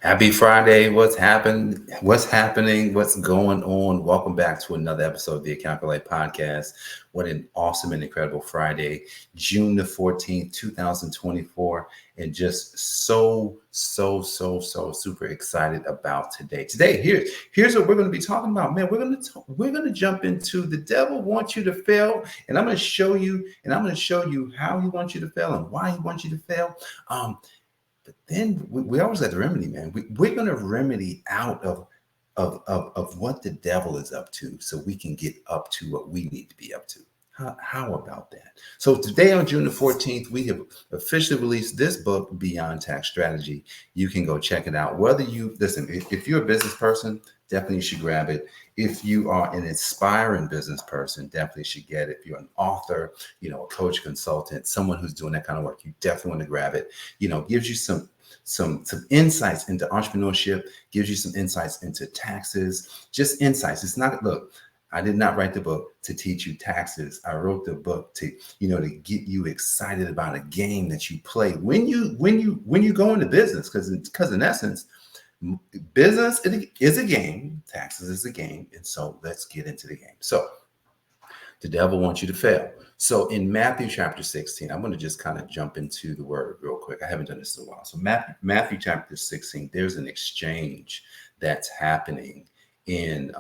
Happy Friday. What's happened? What's happening? What's going on? Welcome back to another episode of the I AFYL Podcast. What an awesome and incredible Friday, June the 14th, 2024. And just so super excited about today. Here's what we're going to be talking about. Man, we're going to jump into the devil wants you to fail. And I'm going to show you how he wants you to fail and why he wants you to fail. But then we always got the remedy, man. We're going to remedy out of what the devil is up to so we can get up to what we need to be up to. How about that? So today on June the 14th, we have officially released this book, Beyond Tax Strategy. You can go check it out. Whether you, listen, if you're a business person, definitely you should grab it. If you are an inspiring business person, definitely should get it. If you're an author, a coach, consultant, someone who's doing that kind of work, you definitely want to grab it. Gives you some insights into entrepreneurship, gives you some insights into taxes, just insights. It's not, look, I did not write the book to teach you taxes. I wrote the book to get you excited about a game that you play when you go into business, because in essence, business is a game, taxes is a game. And so let's get into the game. So the devil wants you to fail. So in Matthew chapter 16, I'm going to just kind of jump into the word real quick. I haven't done this in a while. So Matthew chapter 16, there's an exchange that's happening in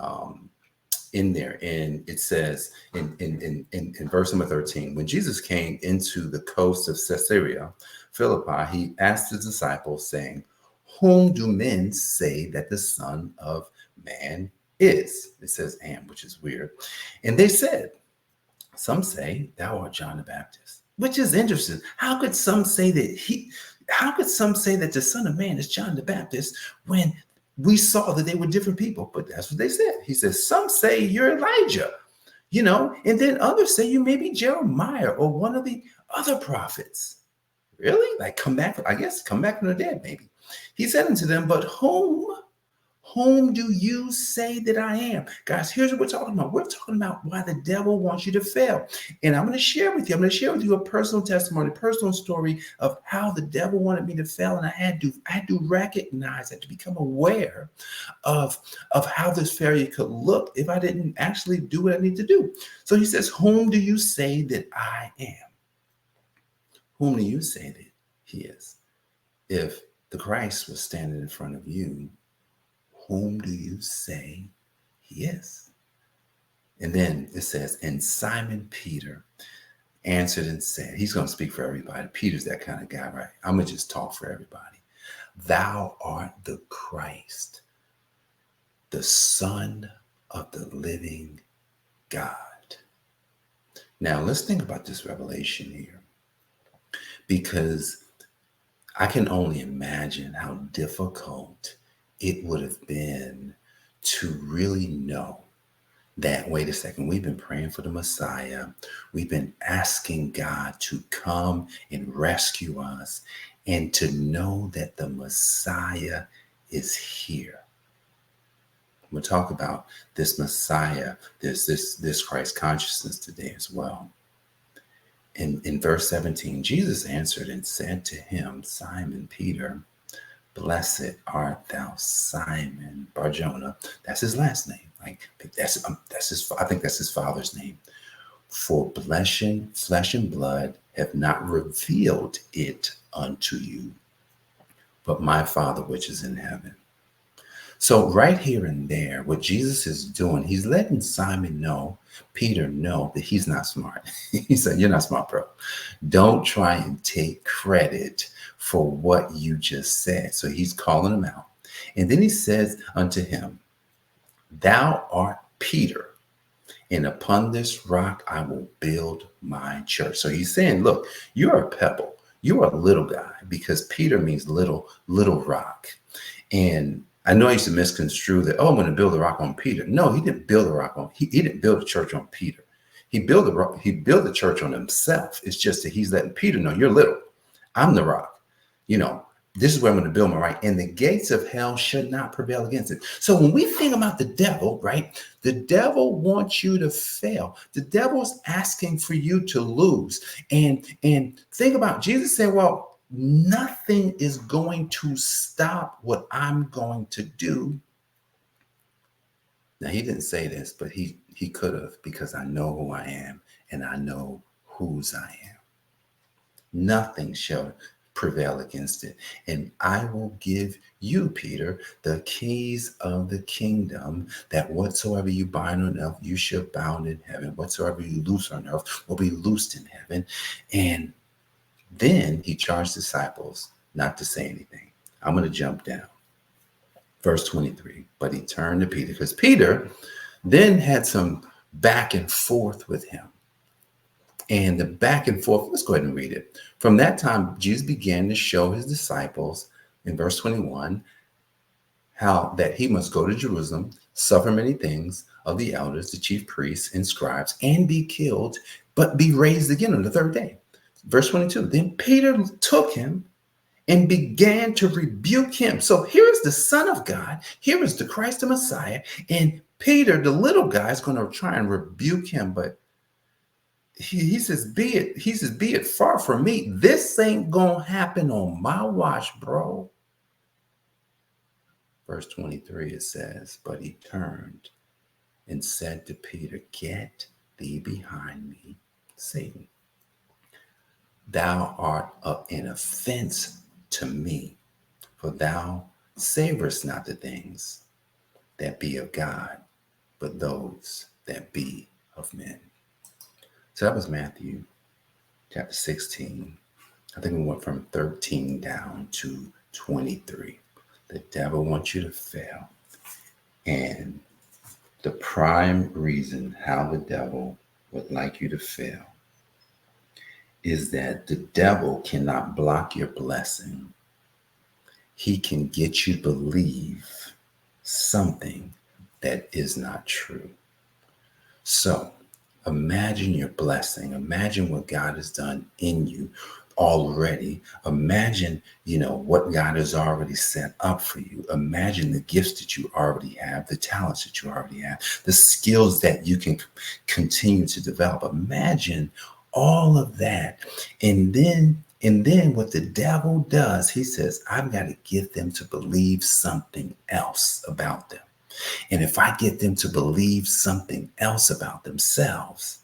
there. And it says in verse number 13, when Jesus came into the coast of Caesarea Philippi, he asked his disciples, saying, "Whom do men say that the Son of Man is?" It says "and," which is weird. And they said, "Some say thou art John the Baptist," which is interesting. How could some say that the Son of Man is John the Baptist when we saw that they were different people? But that's what they said. He says, "Some say you're Elijah, and then others say you may be Jeremiah or one of the other prophets." Really? Like come back from the dead, maybe. He said unto them, "But whom do you say that I am?" Guys, here's what we're talking about. We're talking about why the devil wants you to fail. And I'm going to share with you a personal testimony, a personal story of how the devil wanted me to fail. And I had to recognize, I had to become aware of how this failure could look if I didn't actually do what I need to do. So he says, "Whom do you say that I am?" Whom do you say that he is? If the Christ was standing in front of you, whom do you say he is? And then it says, "And Simon Peter answered and said," he's going to speak for everybody. Peter's that kind of guy, right? I'm going to just talk for everybody. "Thou art the Christ, the Son of the living God." Now let's think about this revelation here, because I can only imagine how difficult it would have been to really know that, wait a second, we've been praying for the Messiah. We've been asking God to come and rescue us, and to know that the Messiah is here. We'll talk about this Messiah, this Christ consciousness today as well. In verse 17, Jesus answered and said to him, "Simon Peter, blessed art thou, Simon Bar-Jonah." That's his last name. I think that's his father's name. "For flesh and blood have not revealed it unto you, but my Father which is in heaven." So right here and there, what Jesus is doing, he's letting Peter know that he's not smart. He said, "You're not smart, bro. Don't try and take credit for what you just said." So he's calling him out. And then he says unto him, "Thou art Peter, and upon this rock I will build my church." So he's saying, look, you're a pebble. You're a little guy, because Peter means little rock. And I know I used to misconstrue that, I'm going to build a rock on Peter. No, he didn't build a rock on, he didn't build a church on Peter. He built the church on himself. It's just that he's letting Peter know, you're little. I'm the rock. This is where I'm going to build my right, and the gates of hell should not prevail against it. So when we think about the devil, right, the devil wants you to fail. The devil's asking for you to lose. And think about, Jesus said, well, nothing is going to stop what I'm going to do. Now, he didn't say this, but he could have, because I know who I am and I know whose I am. Nothing shall prevail against it. And I will give you, Peter, the keys of the kingdom, that whatsoever you bind on earth, you shall bound in heaven. Whatsoever you loose on earth will be loosed in heaven. And then he charged disciples not to say anything. I'm going to jump down. Verse 23, but he turned to Peter, because Peter then had some back and forth with him. And the back and forth, let's go ahead and read it. From that time, Jesus began to show his disciples, in verse 21, how that he must go to Jerusalem, suffer many things of the elders, the chief priests and scribes, and be killed, but be raised again on the third day. Verse 22, then Peter took him and began to rebuke him. So here is the Son of God. Here is the Christ, the Messiah. And Peter, the little guy, is going to try and rebuke him. But he says, be it far from me. This ain't going to happen on my watch, bro. Verse 23, it says, but he turned and said to Peter, get thee behind me, Satan. Thou art an offense to me, for thou savorest not the things that be of God, but those that be of men. So that was Matthew chapter 16. I think we went from 13 down to 23. The devil wants you to fail. And the prime reason how the devil would like you to fail is that the devil cannot block your blessing. He can get you to believe something that is not true. So imagine your blessing. Imagine what God has done in you already. Imagine, what God has already set up for you. Imagine the gifts that you already have, the talents that you already have, the skills that you can continue to develop. Imagine all of that. And then what the devil does, he says, I've got to get them to believe something else about them. And if I get them to believe something else about themselves,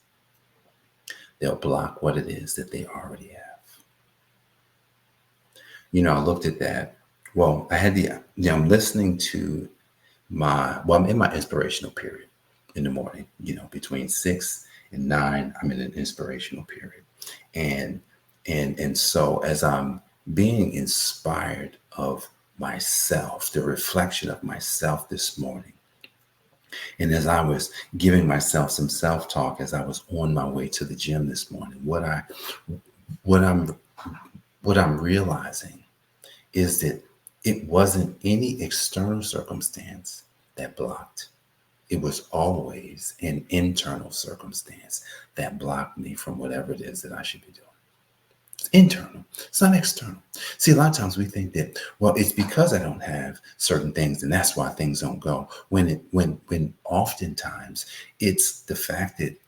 they'll block what it is that they already have. I looked at that. Well, I had I'm listening to I'm in my inspirational period in the morning, between 6 and 9, I'm in an inspirational period. And so as I'm being inspired of myself, the reflection of myself this morning, and as I was giving myself some self-talk as I was on my way to the gym this morning, what I'm realizing is that it wasn't any external circumstance that blocked. It was always an internal circumstance that blocked me from whatever it is that I should be doing. It's internal. It's not external. See, a lot of times we think that, well, it's because I don't have certain things, and that's why things don't go. When oftentimes it's the fact that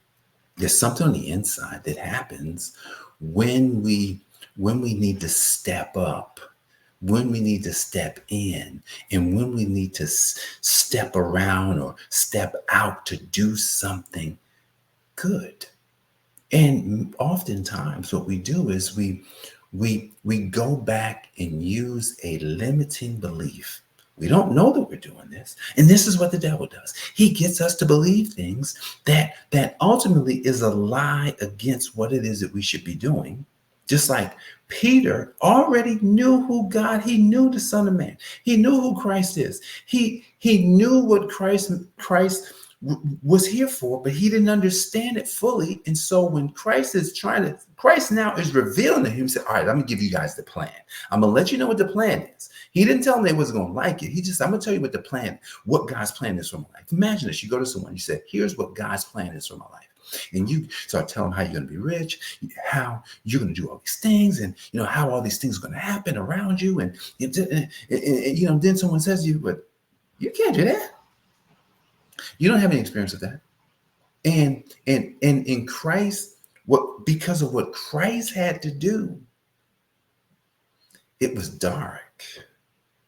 there's something on the inside that happens when we need to step up, when we need to step in, and when we need to step around or step out to do something good. And oftentimes what we do is we go back and use a limiting belief. We don't know that we're doing this. And this is what the devil does. He gets us to believe things that ultimately is a lie against what it is that we should be doing. Just like Peter already knew who God, he knew the Son of Man. He knew who Christ is. He knew what Christ was here for, but he didn't understand it fully. And so when Christ now is revealing to him, he said, all right, I'm gonna give you guys the plan. I'm gonna let you know what the plan is. He didn't tell them they wasn't gonna like it. I'm gonna tell you what God's plan is for my life. Imagine this, you go to someone, you say, here's what God's plan is for my life. And you start telling them how you're going to be rich, how you're going to do all these things, and how all these things are going to happen around you. And then someone says to you, but you can't do that. You don't have any experience of that. And in Christ, because of what Christ had to do, It was dark.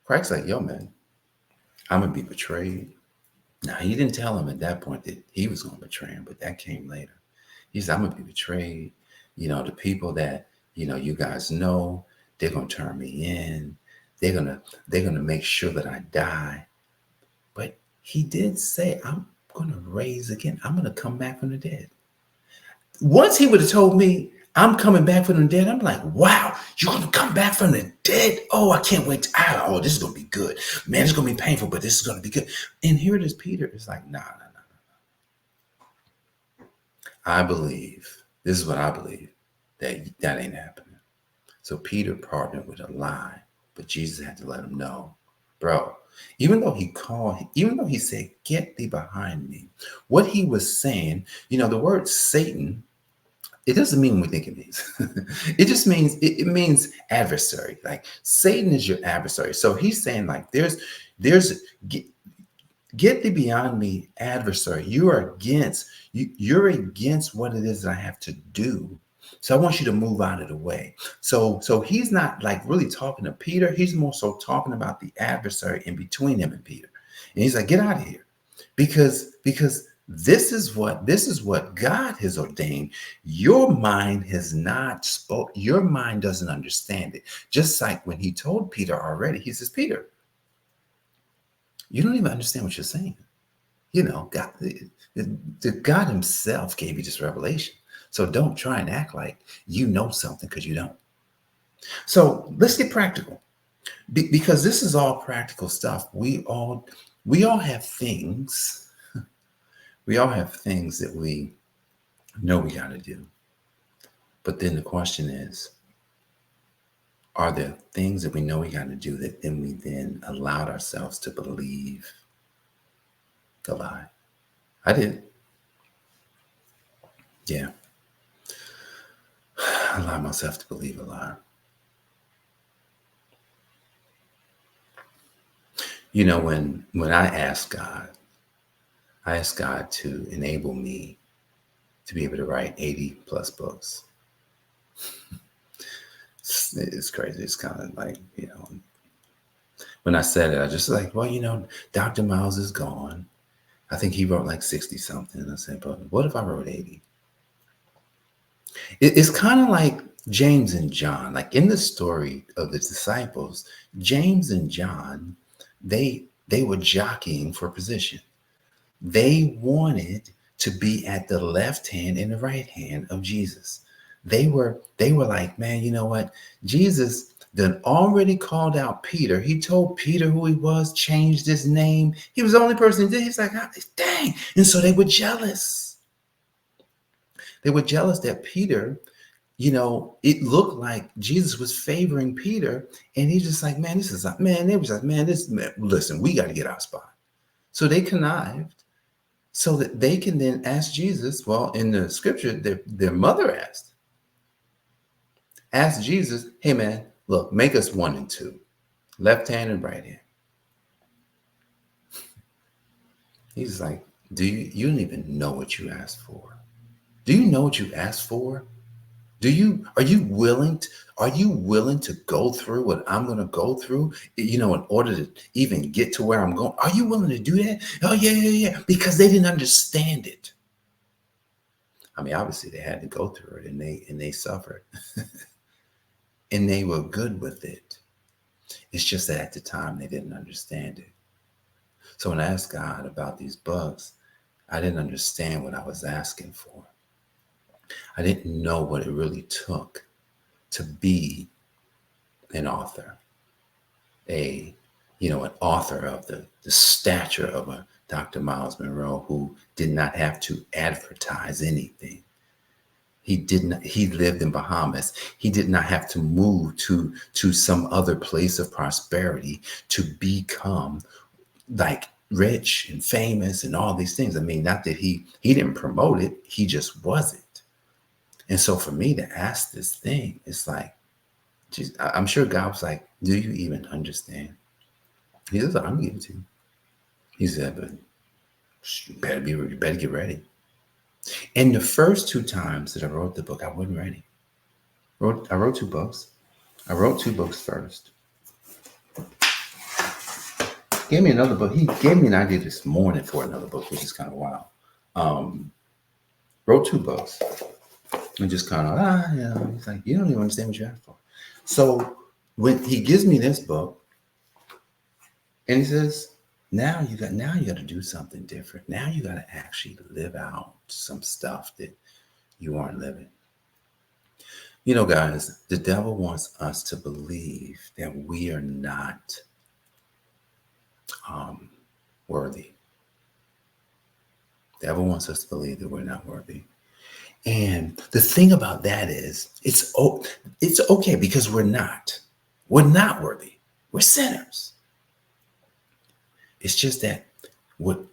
Christ's like, yo, man, I'm going to be betrayed. Now, he didn't tell him at that point that he was going to betray him, but that came later. He said, I'm going to be betrayed. The people that, you guys know, they're going to turn me in. They're going to make sure that I die. But he did say, I'm going to raise again. I'm going to come back from the dead. Once he would have told me, I'm coming back from the dead, I'm like, wow, you're going to come back from the dead? Oh, I can't wait. This is going to be good. Man, it's going to be painful, but this is going to be good. And here it is, Peter. It's like, nah. I believe, this is what I believe, that ain't happening. So Peter partnered with a lie, but Jesus had to let him know, bro, even though he said, get thee behind me, what he was saying, the word Satan, it doesn't mean what we think it means. It just means, it means adversary. Like Satan is your adversary. So he's saying like, there's get thee beyond me, adversary. You're against what it is that I have to do. So I want you to move out of the way. So he's not like really talking to Peter. He's more so talking about the adversary in between him and Peter. And he's like, get out of here. Because this is what God has ordained. Your mind has not spoke. Your mind doesn't understand it. Just like when he told Peter already, he says, Peter, you don't even understand what you're saying. God himself gave you this revelation. So don't try and act like you know something, because you don't. So let's get practical, because this is all practical stuff. We all have things. We all have things that we know we got to do. But then the question is, are there things that we know we got to do that then we allowed ourselves to believe the lie? I did. Yeah. I allowed myself to believe a lie. When I asked God to enable me to be able to write 80 plus books. It's crazy. It's kind of like, when I said it, I just like, well, Dr. Miles is gone. I think he wrote like 60 something. I said, but what if I wrote 80? It's kind of like James and John. Like in the story of the disciples, James and John, they were jockeying for position. They wanted to be at the left hand and the right hand of Jesus. They were like, man, you know what? Jesus done already called out Peter. He told Peter who he was, changed his name. He was the only person who did. He's like, dang. And so they were jealous. They were jealous that Peter, it looked like Jesus was favoring Peter. And he's just like, man, they was like, listen, we got to get our spot. So they connived so that they can then ask Jesus. Well, in the scripture, their mother asked Jesus, hey, man, look, make us 1 and 2, left hand and right hand. He's like, you don't even know what you asked for. Do you know what you asked for? Are you willing to go through what I'm going to go through, in order to even get to where I'm going? Are you willing to do that? Oh, yeah. Because they didn't understand it. I mean, obviously they had to go through it, and they suffered and they were good with it. It's just that at the time they didn't understand it. So when I asked God about these books, I didn't understand what I was asking for. I didn't know what it really took to be an author, an author of the stature of a Dr. Miles Monroe, who did not have to advertise anything. He lived in Bahamas. He did not have to move to some other place of prosperity to become like rich and famous and all these things. I mean, not that he didn't promote it. He just wasn't. And so for me to ask this thing, it's like, geez, I'm sure God was like, do you even understand? He says, I'm giving it to you. He said, but you better get ready. And the first 2 times that I wrote the book, I wasn't ready. I wrote 2 books. I wrote 2 books first. Gave me another book. He gave me an idea this morning for another book, which is kind of wild. Wrote 2 books. And just kind of, he's like, you don't even understand what you asked for. So when he gives me this book, and he says, now you got to do something different. Now you got to actually live out some stuff that you aren't living. You know, guys, the devil wants us to believe that we are not worthy. The devil wants us to believe that we're not worthy. And the thing about that is, it's okay because we're not worthy. We're sinners. It's just that what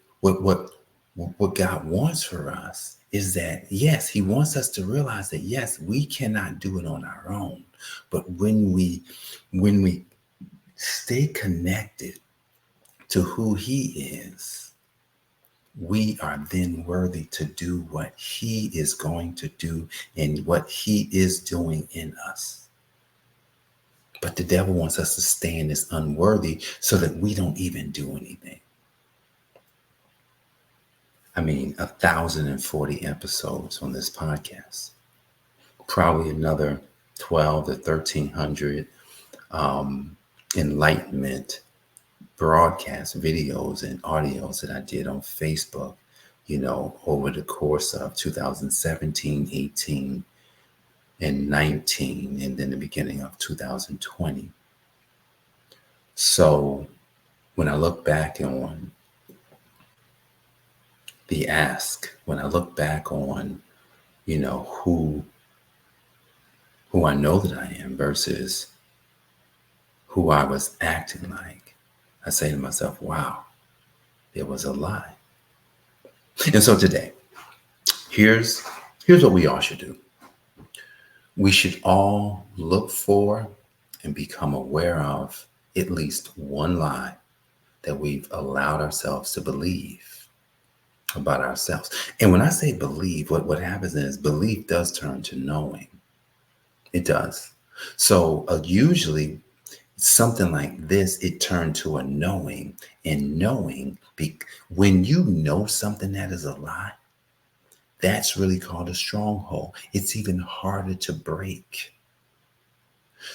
God wants for us is that, yes, he wants us to realize that, yes, we cannot do it on our own. But when we stay connected to who he is, we are then worthy to do what he is going to do and what he is doing in us. But the devil wants us to stay in this unworthy so that we don't even do anything. I mean, 1,040 episodes on this podcast, probably another 12 to 1,300 enlightenment broadcast videos and audios that I did on Facebook, over the course of 2017, 18, and 19, and then the beginning of 2020. So when I look back on the ask, when I look back on, who I know that I am versus who I was acting like, I say to myself, wow, it was a lie. And so today, here's what we all should do. We should all look for and become aware of at least one lie that we've allowed ourselves to believe about ourselves. And when I say believe, what happens is belief does turn to knowing. It does. So usually something like this, it turned to a knowing. And knowing, when you know something that is a lie, that's really called a stronghold. It's even harder to break.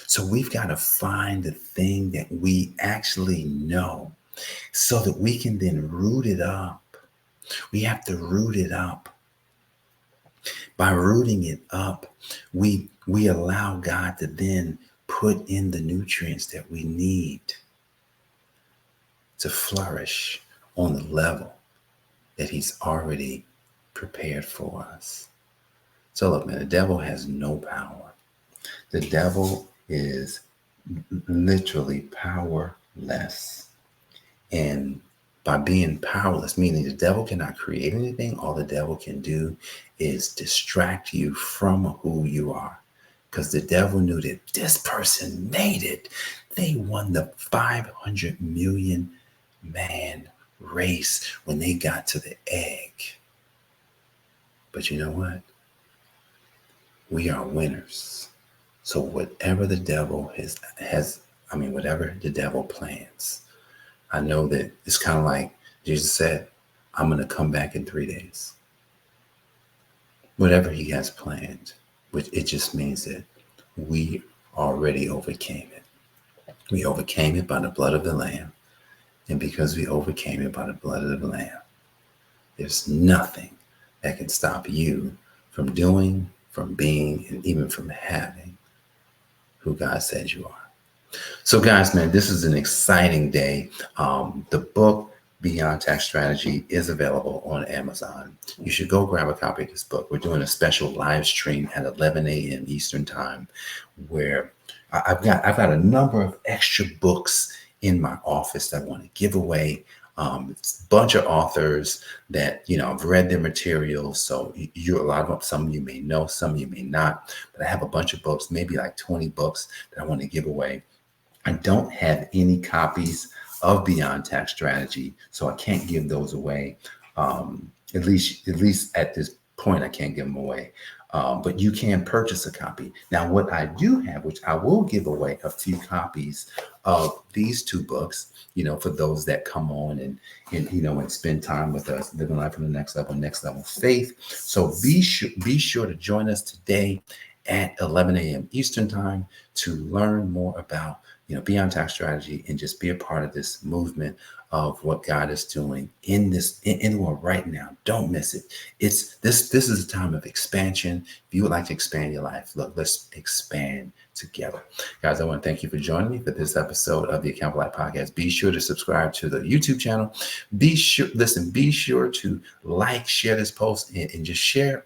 So we've got to find the thing that we actually know so that we can then root it up. We have to root it up. By rooting it up, we allow God to then put in the nutrients that we need to flourish on the level that he's already prepared for us. So look, man, the devil has no power. The devil is literally powerless. And by being powerless, meaning the devil cannot create anything, all the devil can do is distract you from who you are. Because the devil knew that this person made it. They won the 500 million man race when they got to the egg. But you know what? We are winners. So whatever the devil whatever the devil plans, I know that it's kind of like Jesus said, I'm going to come back in 3 days. Whatever he has planned, which it just means that we already overcame it. We overcame it by the blood of the Lamb. And because we overcame it by the blood of the Lamb, there's nothing that can stop you from doing, from being, and even from having who God says you are. So guys, man, this is an exciting day. The book, Beyond Tax Strategy, is available on Amazon. You should go grab a copy of this book. We're doing a special live stream at 11 a.m. Eastern time where I've got a number of extra books in my office that I want to give away. It's a bunch of authors that, I've read their materials. So some of you may know, some of you may not, but I have a bunch of books, maybe like 20 books that I want to give away. I don't have any copies of Beyond Tax Strategy, so I can't give those away. At least at this point, I can't give them away. but you can purchase a copy. Now, what I do have, which I will give away a few copies of these 2 books, for those that come on and spend time with us, living life on the next level faith. So be sure to join us today at 11 a.m. Eastern time to learn more about, Beyond Tax Strategy, and just be a part of this movement of what God is doing in the world right now. Don't miss it. This is a time of expansion. If you would like to expand your life, look, let's expand together. Guys, I want to thank you for joining me for this episode of the I AFYL Podcast. Be sure to subscribe to the YouTube channel. Be sure to like, share this post, and just share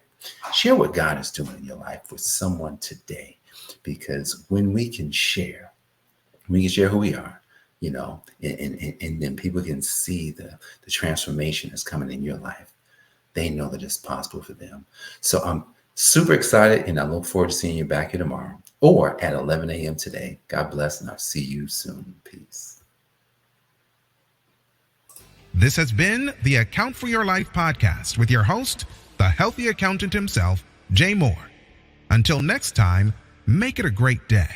what God is doing in your life with someone today. Because when we can share who we are, and then people can see the transformation that's coming in your life. They know that it's possible for them. So I'm super excited, and I look forward to seeing you back here tomorrow or at 11 a.m. today. God bless, and I'll see you soon. Peace. This has been the Account for Your Life podcast with your host, the healthy accountant himself, Jay Moore. Until next time, make it a great day.